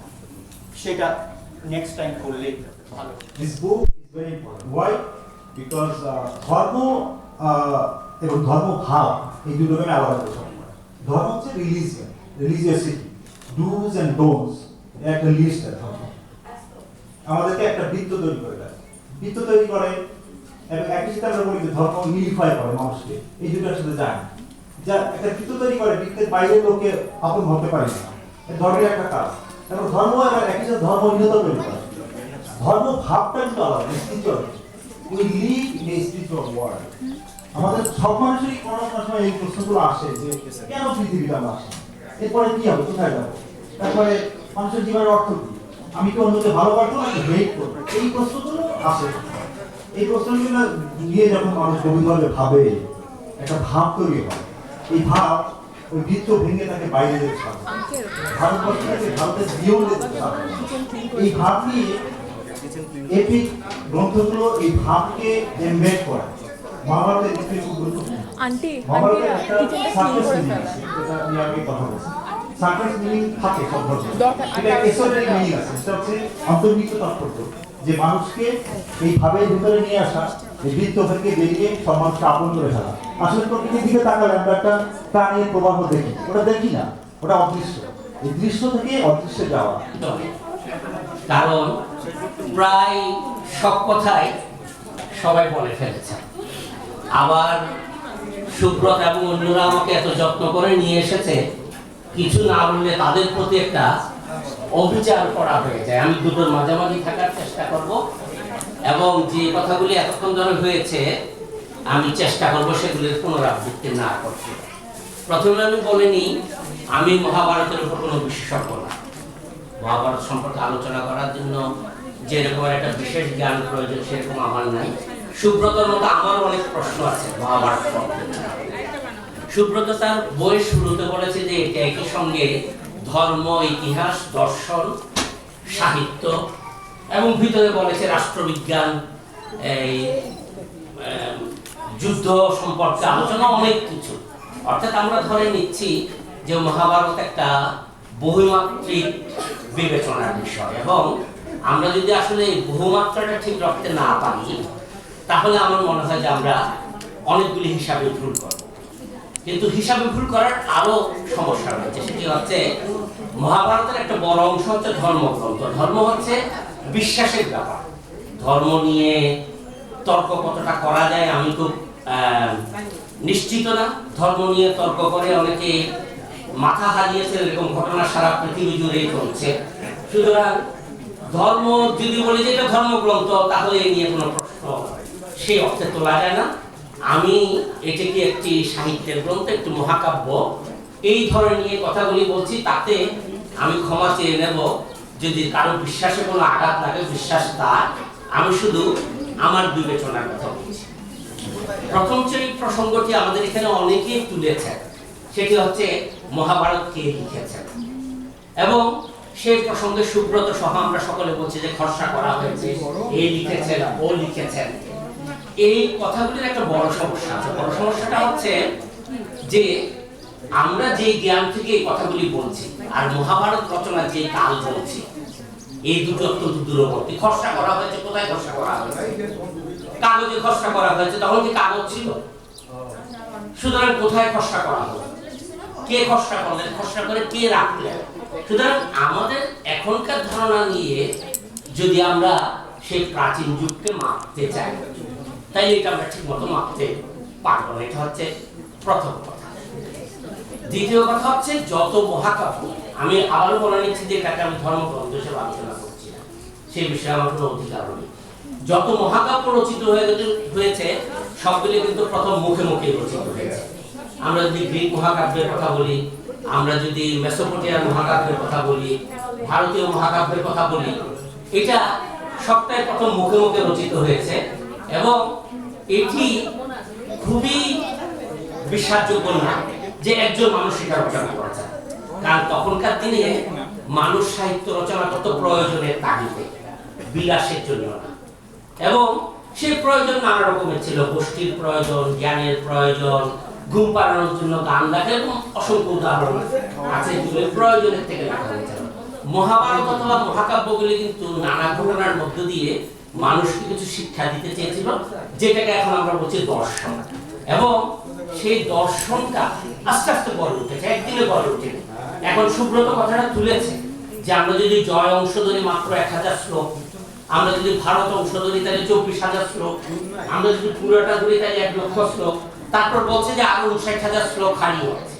সেটা নেক্সট টাইম করলে ভালো। This book is very important. Why? Because ধর্ম এবং ধর্মভাব এই দুটোকে আমি আলাদা করে সব। ধর্ম হচ্ছে রিলিজিয়ন, রিলিজিয়াসিটি, ডুজ অ্যান্ড ডোন্টস, একটা লিস্ট আছে ধর্ম। আমাদেরকে একটা বৃত্ত তৈরি করে দেয়, বৃত্ত তৈরি করে এবং একই সাথে আমরা বলি যে ধর্ম ইউনিফাই করে মানুষকে, এই দুটোর সাথে যায়। যা একটা বৃত্ত তৈরি করে, বৃত্তের বাইরের লোককে আপন হতে পারে না, ধর্মের একটা কাজ। এবং ধর্ম এবং একই সাথে ধর্ম উন্নত তৈরি করে। ধর্ম ভাবটা কিন্তু আলাদা, spiritual. We live in a spiritual world. আমাদের সব মানুষেরই কোনো না কোনো সময় এই প্রশ্নগুলো আসে যে কেন পৃথিবীতে আমরা আসি, এরপরে কি হবে, কোথায় যাবো, তারপরে মানুষের জীবনের অর্থ কি, আমি কি অন্যকে ভালোবাসবো নাকি হেট করবো, এই প্রশ্নগুলো আসে। এই প্রশ্নগুলো নিয়ে যখন মানুষ গভীরভাবে ভাবে, একটা ভাব তৈরি হয়। এই ভাব ওই বৃত্ত ভেঙে তাকে বাইরে যেতে সাথে, ভারতবর্ষ থেকে ভারতের জীবন যেতে সাথে। এই ভাব নিয়ে এপিক গ্রন্থগুলো এই ভাবকে এমবেড করে। মহাভারতের একটি গুরুত্বপূর্ণ মহাভারতের একটা সার্ফেস মিনিং আছে, এটা নিয়ে আমি কথা বলছি। সার্ফেস মিনিং থাকে সব ধর্মে, এটা এসোটেরিক মিনিং আছে, সেটা হচ্ছে অন্তর্নিহিত তাৎপর্য, যে মানুষকে এই ভাবের ভিতরে নিয়ে আসা, এই বৃত্ত থেকে বেরিয়ে সব মানুষকে আপন করে ফেলা। আসলে প্রকৃতির দিকে তাকালে আমরা একটা প্রাণীর প্রবাহ দেখি, ওটা দেখি না, ওটা অদৃশ্য। এই দৃশ্য থেকে অদৃশ্যে যাওয়া। কারণ প্রায় সব কথাই সবাই বলে ফেলেছে। আবার সুব্রত এবং অন্যরা আমাকে এত যত্ন করে নিয়ে এসেছে, কিছু না বললে তাদের প্রতি একটা অবিচার করা হয়ে যায়। আমি দুটোর মাঝামাঝি থাকার চেষ্টা করব এবং যে কথাগুলি এতক্ষণ ধরে হয়েছে আমি চেষ্টা করব সেগুলির পুনরাবৃত্তি না করতে। প্রথমে আমি বলে নিই, আমি মহাভারতের উপর কোনো বিশেষজ্ঞ না। মহাভারত সম্পর্কে আলোচনা করার জন্য যেরকম একটা বিশেষ জ্ঞান প্রয়োজন সেরকম আমার নাই। সুব্রতর মতো আমারও অনেক প্রশ্ন আছে মহাভারত সম্পর্কে। সুব্রত তার বই শুরুতে বলেছে যে এটা একই সঙ্গে ধর্ম, ইতিহাস, দর্শন, সাহিত্য এবং ভিতরে বলেছে রাষ্ট্রবিজ্ঞান, এই যুদ্ধ সম্পর্কে আলোচনা, অনেক কিছু। অর্থাৎ আমরা ধরে নিচ্ছি যে মহাভারত একটা বহুমাত্রিক বিবেচনার বিষয় এবং আমরা যদি আসলে এই বহুমাত্রাটা ঠিক রাখতে না পারি, তাহলে আমার মনে হয় যে আমরা অনেকগুলি হিসাবে ভুল করব। কিন্তু হিসাবে ভুল করার আরো সমস্যা রয়েছে, সেটি হচ্ছে মহাভারতের একটা বড় অংশ হচ্ছে ধর্মগ্রন্থ। ধর্ম হচ্ছে বিশ্বাসের ব্যাপার। ধর্ম নিয়ে তর্ক কতটা করা যায় আমি খুব নিশ্চিত না। ধর্ম নিয়ে তর্ক করে অনেকে মাথা হারিয়েছে, এরকম ঘটনা সারা পৃথিবী জুড়ে চলছে। সুতরাং ধর্ম যদি বলি যে এটা ধর্মগ্রন্থ, তাহলে এই নিয়ে কোনো প্রশ্ন সেই অর্থে তোলা যায় না। আমি এটাকে একটি সাহিত্যের গ্রন্থ, একটি মহাকাব্য, এই ধরনের নিয়ে কথাগুলি বলছি। তাতে আমি ক্ষমা চেয়ে নেব যদি কারো বিশ্বাসে কোনো আঘাত লাগে। বিশ্বাস তার, আমি শুধু আমার বিবেচনার কথা বলছি। প্রথম যে প্রসঙ্গটি আমাদের এখানে অনেকেই তুলেছেন, সেটি হচ্ছে মহাভারত কে লিখেছেন, এবং সেই প্রসঙ্গে সুব্রত সহ আমরা সকলে বলছি যে খরচা করা হয়েছে, এ লিখেছেন, ও লিখেছেন। এই কথাগুলির একটা বড় সমস্যা আছে। বড় সমস্যাটা হচ্ছে যে আমরা যে জ্ঞান থেকে এই কথাগুলি বলছি আর মহাভারত রচনার যে কাল বলছি, এই দুটো অত্যন্ত দূরবর্তী। খরচা করা হয়েছে, কোথায় খরচা করা হয়েছে? কাগজে খরচা করা হয়েছে। তখন কি কাগজ ছিল? সুতরাং কোথায় খরচা করা হলো? কে খরচা করলেন? খরচা করে কে রাখলেন? সুতরাং আমাদের এখনকার ধারণা নিয়ে যদি আমরা সেই প্রাচীন যুগকে মাপতে চাই, তাই এটা আমরা ঠিক মতো মাপতে পারবো না। এটা হচ্ছে প্রথম কথা। দ্বিতীয় কথা হচ্ছে যত মহাকাব্য, আমি আবারও বলে নিচ্ছি যে এটাকে আমি ধর্মগ্রন্থ হিসেবে আলোচনা করছি না, সেই বিষয়ে আমার কোনো অধিকার নেই। যত মহাকাব্য রচিত হয়েছে সবগুলি কিন্তু প্রথম মুখে মুখে রচিত হয়েছে। আমরা যদি গ্রিক মহাকাব্যের কথা বলি, আমরা যদি মেসোপটেমিয়ার মহাকাব্যের কথা বলি, ভারতীয় মহাকাব্যের কথা বলি, এটা সবটাই প্রথম মুখে মুখে রচিত হয়েছে। এবং এটি খুবই বিশ্বাসযোগ্য না যে একজন মানুষ এটা রচনা করেছে, কারণ তখনকার দিনে মানুষ সাহিত্য রচনা করত প্রয়োজনের তাগিদে, বিলাসের জন্য না। এবং সেই প্রয়োজন নানা রকমের ছিল। গোষ্ঠীর প্রয়োজন, জ্ঞানের প্রয়োজন, ঘুম পাড়ানোর জন্য গান লাগে, এবং অসংখ্য উদাহরণ আছে যেগুলো প্রয়োজনের থেকে লেখা হয়েছিল। মহাভারত অথবা মহাকাব্যগুলি কিন্তু নানা ঘটনার মধ্য দিয়ে মানুষকে কিছু শিক্ষা দিতে চেয়েছিল, যেটাকে এখন আমরা বলছি দর্শন। এবং সেই দর্শনটা আস্তে আস্তে গড়ে উঠেছে, একদিনে গড়ে উঠেছে। এখন সুব্রত কথাটা তুলেছে যে আমরা যদি জয় অংশ ধরি মাত্র 1000 শ্লোক, আমরা যদি ভারত অংশ ধরি তাহলে 24,000 শ্লোক, আমরা যদি পুরোটা ধরি তাহলে 1 লক্ষ শ্লোক। তারপর বলছে যে আরো 59,000 শ্লোক হারিয়ে গেছে।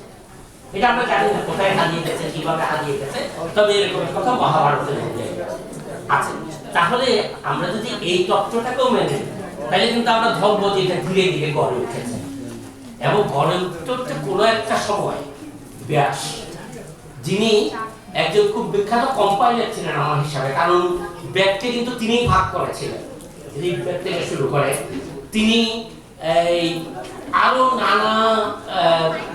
এটা আমরা জানি না কোথায় হারিয়ে গেছে, কিভাবে হারিয়ে গেছে, তবে এরকম কথা মহাভারতের মধ্যে আছে। তাহলে আমরা যদি এই তত্ত্বটাকেও মেনে নিই, তাহলে কিন্তু আমরা ধরবো যে এটা ধীরে ধীরে গড়ে উঠেছে। এবং গড়ে উঠতে কোনো একটা সময় ব্যাস, যিনি একজন খুব বিখ্যাত কম্পাইলার ছিলেন আমার হিসাবে, কারণ ব্যাগকে কিন্তু তিনিই ভাগ করেছিলেন। ব্যাগ থেকে শুরু করে তিনি এই আরো নানা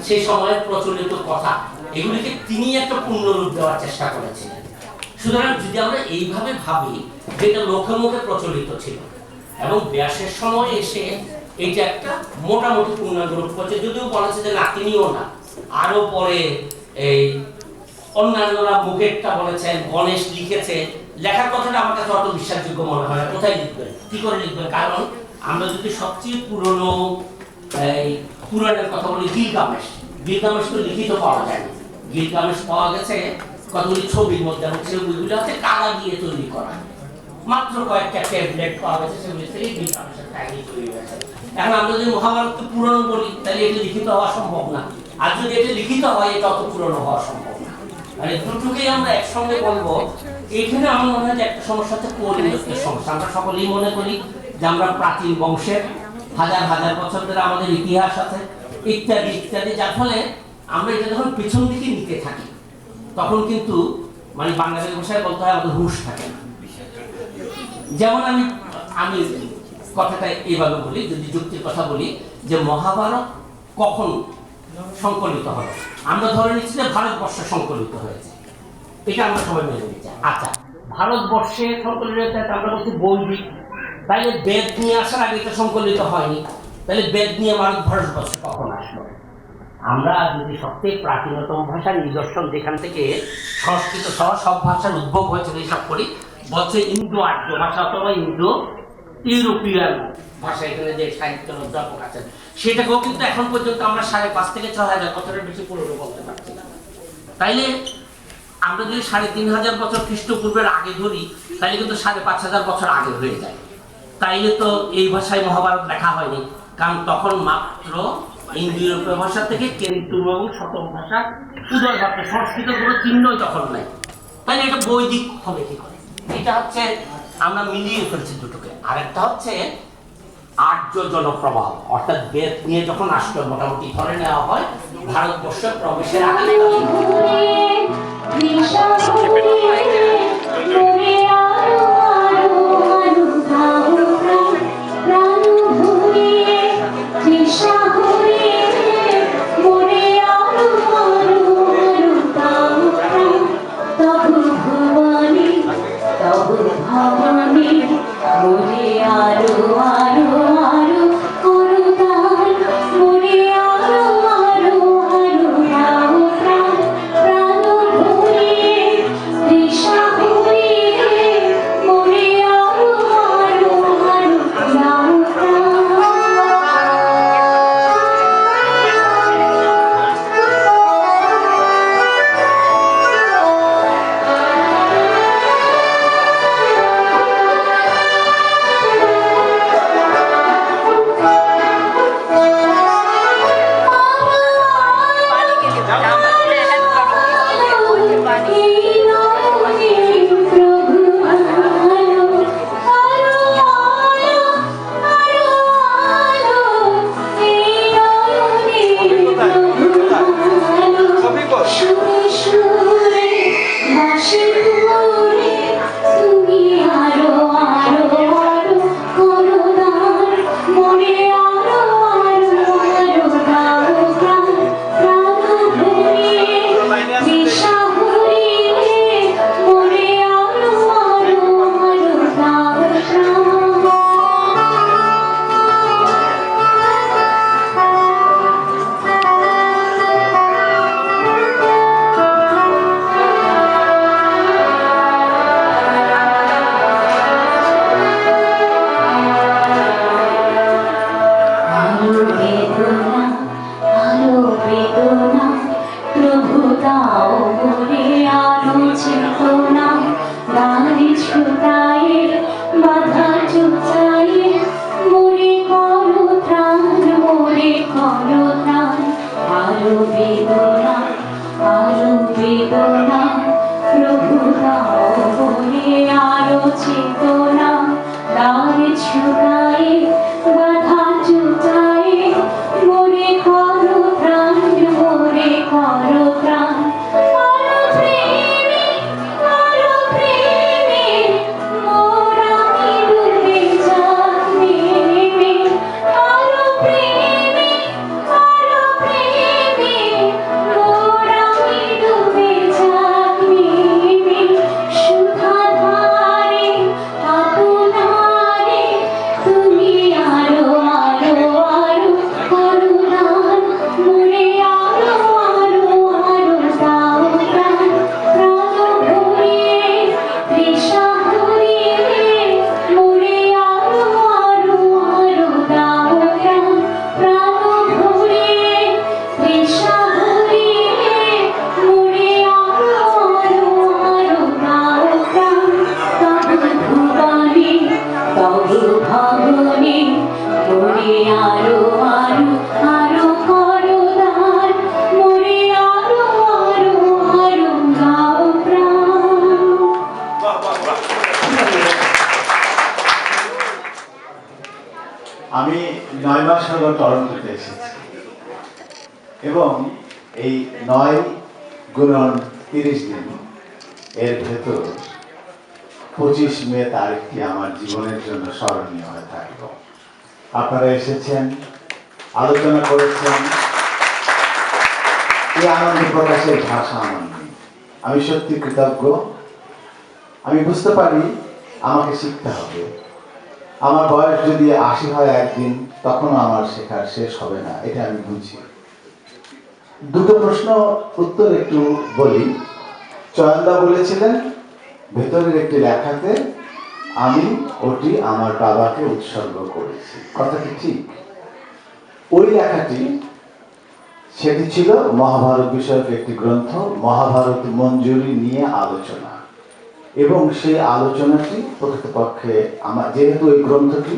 সেই সময়ের প্রচলিত কথা, এগুলিকে তিনি একটা পূর্ণরূপ দেওয়ার চেষ্টা করেছিলেন। সুতরাং যদি আমরা এইভাবে ভাবি যে এটা লোকে মুখে প্রচলিত ছিল, এবং ব্যাসের সময় এসে এটা একটা মোটামুটি পূর্ণাঙ্গ রূপ করছে, যদিও বলেছে যে না তিনিও না, আরো পরে এই অন্যান্যরা মুখেরটা বলেছেন, গণেশ লিখেছে। লেখার কথাটা আমার কাছে অত বিশ্বাসযোগ্য মনে হয় না। কোথায় লিখবেন, কি করে লিখবেন? কারণ আমরা যদি সবচেয়ে পুরনো পুরাণের কথা বলি, গিলগামেশ, গিলগামেশ তো লিখিত পাওয়া যায় না। গিলগামেশ পাওয়া গেছে কতগুলি ছবির মধ্যে, এবং সেগুলো হচ্ছে কাদা দিয়ে তৈরি করা। মাত্র কয়েকটা ট্যাবলেট পাওয়া গেছে, সেগুলি থেকে গিলগামেশের কাহিনী তৈরি হয়েছে। এখন আমরা যদি মহাভারতকে পুরনো বলি, তাহলে এটা লিখিত হওয়া সম্ভব না। আর যদি এটা লিখিত হয়, এটা অত পুরনো হওয়া সম্ভব না। মানে দুটোকেই আমরা একসঙ্গে বলবো। এখানে আমার মনে হয় যে একটা সমস্যা হচ্ছে পরিণতির সমস্যা। আমরা সকলেই মনে করি যে আমরা প্রাচীন বংশের, হাজার হাজার বছর ধরে আমাদের ইতিহাস আছে, ইত্যাদি ইত্যাদি, যার ফলে আমরা এটা যখন পিছন দিকে নিতে থাকি, তখন কিন্তু মানে বাংলাদেশের ভাষায় বলতে হয় আমাদের হুঁশ থাকে না। যেমন আমি কথাটা এইভাবে বলি, যদি যুক্তির কথা বলি, যে মহাভারত কখন সংকলিত হয়, আমরা ধরে নিচ্ছি যে ভারতবর্ষে সংকলিত হয়েছে, এটা আমরা সবাই মেনে নিচ্ছি। আচ্ছা, ভারতবর্ষে সংকলিত হয়েছে, আমরা বলছি বৈদিক, তাইলে বেদ নিয়ে আসার আগে এটা সংকলিত হয়নি, তাহলে বেদ নিয়ে ভারতবর্ষে কখন আসলো? আমরা যদি সবচেয়ে প্রাচীনতম ভাষার নিদর্শন যেখান থেকে সংস্কৃত সহ সব ভাষার উদ্ভব হয়েছে হিসাব করি, বলছে ইন্দো আর্য ভাষা অথবা ইন্দো ইউরোপিয়ান ভাষা। এখানে যে সাহিত্য অধ্যাপক আছেন সেটাকেও কিন্তু এখন পর্যন্ত আমরা 5,500 থেকে 6,000 বছরের বেশি পুরনো বলতে পারছি না। তাইলে আমরা যদি 3,500 বছর খ্রিস্টপূর্বের আগে ধরি তাইলে কিন্তু 5,500 বছর আগে হয়ে যায়। তাইলে তো এই ভাষায় মহাভারত লেখা হয়নি, কারণ তখন মাত্র ইন্দো ইউরোপীয় ভাষা থেকে কেন্তু এবং শতম ভাষা উদয় ঘটে, সংস্কৃতের কোনো চিহ্নই তখন নাই। তাইলে এটা বৈদিক হবে কি করে? এটা হচ্ছে আমরা মিলিয়ে ফেলছি দুটোকে। আরেকটা হচ্ছে আর্য জনপ্রবাহ, অর্থাৎ বেদ নিয়ে যখন আসলো মোটামুটি ধরে নেওয়া হয় ভারতবর্ষের প্রবেশের আগে আমি 9 মাস হলো টরন্টোতে এসেছি এবং এই 9 গুণন 30 দিন এর ভেতর 25 মে তারিখটি আমার জীবনের জন্য স্মরণীয় হয়ে থাকলো। আপনারা এসেছেন, আলোচনা করেছেন, এই আনন্দ প্রকাশের ভাষা আমার নেই। আমি সত্যি কৃতজ্ঞ। আমি বুঝতে পারি আমাকে শিখতে হবে। আমার বয়স যদি 80 হয় একদিন, তখনও আমার শেখার শেষ হবে না, এটা আমি বুঝি। দুটো প্রশ্ন উত্তর একটু বলি। চয়নদা বলেছিলেন ভেতরের একটি লেখাতে আমি ওটি আমার বাবাকে উৎসর্গ করেছি। কথা কি ঠিক? ওই লেখাটি সেটি ছিল মহাভারত বিষয়ক একটি গ্রন্থ, মহাভারত মঞ্জুরি নিয়ে আলোচনা। এবং সেই আলোচনাটি প্রকৃতপক্ষে আমার, যেহেতু এই গ্রন্থটি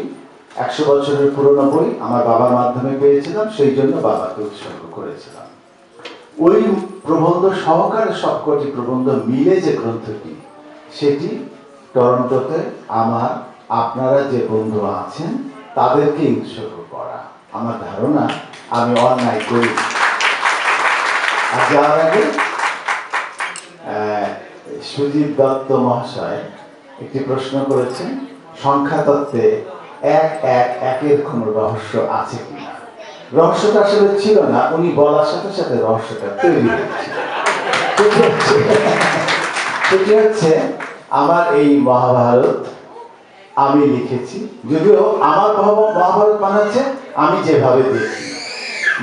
100 বছরের পুরনো বই, আমার বাবার মাধ্যমে পেয়েছিলাম, সেই জন্য বাবাকে উৎসর্গ করেছিলাম। ওই প্রবন্ধ সহকারে সবকটি প্রবন্ধ মিলে যে গ্রন্থটি, সেটি টরন্টোতে আমার, আপনারা যে বন্ধু আছেন তাদেরকে উৎসর্গ করা। আমার ধারণা আমি অন্যায় করি। আর যাওয়ার আগে সুজিত দত্ত মহাশয় একটি প্রশ্ন করেছেন, সংখ্যা তত্ত্বে 1-1-1-এর কোনো রহস্য আছে কিনা। রহস্যটা আসলে ছিল না, উনি বলার সাথে সাথে রহস্যটা তৈরি হয়েছে। সেটি হচ্ছে আমার এই মহাভারত আমি লিখেছি, যদিও আমার মহাভারত মানে হচ্ছে আমি যেভাবে দেখি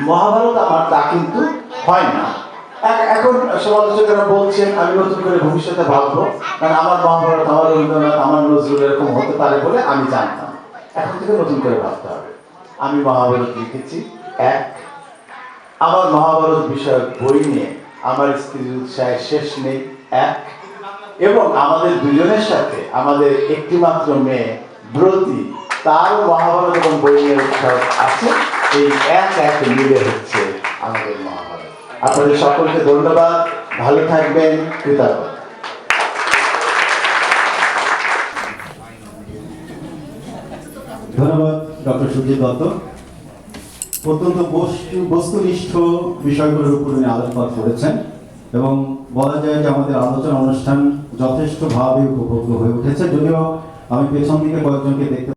মহাভারত আমার, তা কিন্তু হয় না। এখন সমালোচকেরা বলছেন আমি নতুন করে ভবিষ্যতে ভাববো, কারণ আমার মহাভারত, আমার রবীন্দ্রনাথ, আমার নজরুল এরকম হতে পারে বলে আমি জানতাম। এখন থেকে নতুন করে ভাবতে হবে। আমি মহাভারত লিখেছি। আমার মহাভারত বিষয়ক বই নিয়ে আমার স্ত্রীর উৎসাহের শেষ নেই। এবং আমাদের দুজনের সাথে আমাদের একটি মাত্র মেয়ে ব্রতী, তার মহাভারত এবং বই নিয়ে উৎসাহ আছে। এই 1-1 মিলে হচ্ছে আমাদের মহাভারত। আপনাদের সকলকে ধন্যবাদ, ভালো থাকবেন, কৃতজ্ঞতা। ধন্যবাদ ডক্টর সুজিত দত্ত। অত্যন্ত বস্তুনিষ্ঠ বিষয়গুলোর উপর উনি আলোকপাত করেছেন এবং বলা যায় যে আমাদের আলোচনা অনুষ্ঠান যথেষ্টভাবে উপভোগ্য হয়ে উঠেছে। যদিও আমি পেছন দিকে কয়েকজনকে দেখতে